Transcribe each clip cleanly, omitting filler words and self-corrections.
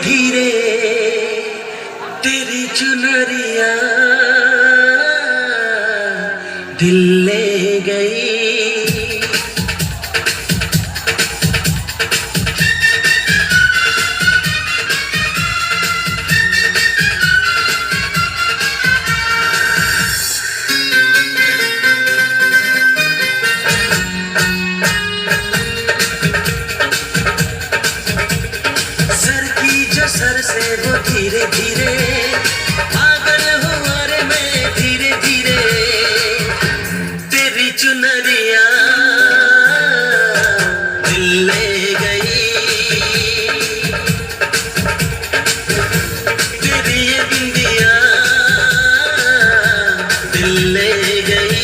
धीरे तेरी चुनरिया दिल ले गई। सर से वो धीरे धीरे पागल हुआ रे मैं धीरे धीरे तेरी चुनरिया दिल ले गई। तेरी ये बिंदिया दिल ले गई।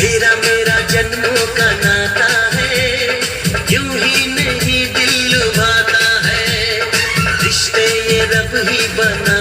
तेरा मेरा जन्मों का नाता है, यूं ही नहीं दिल लुभाता है, रिश्ते ये रब ही बना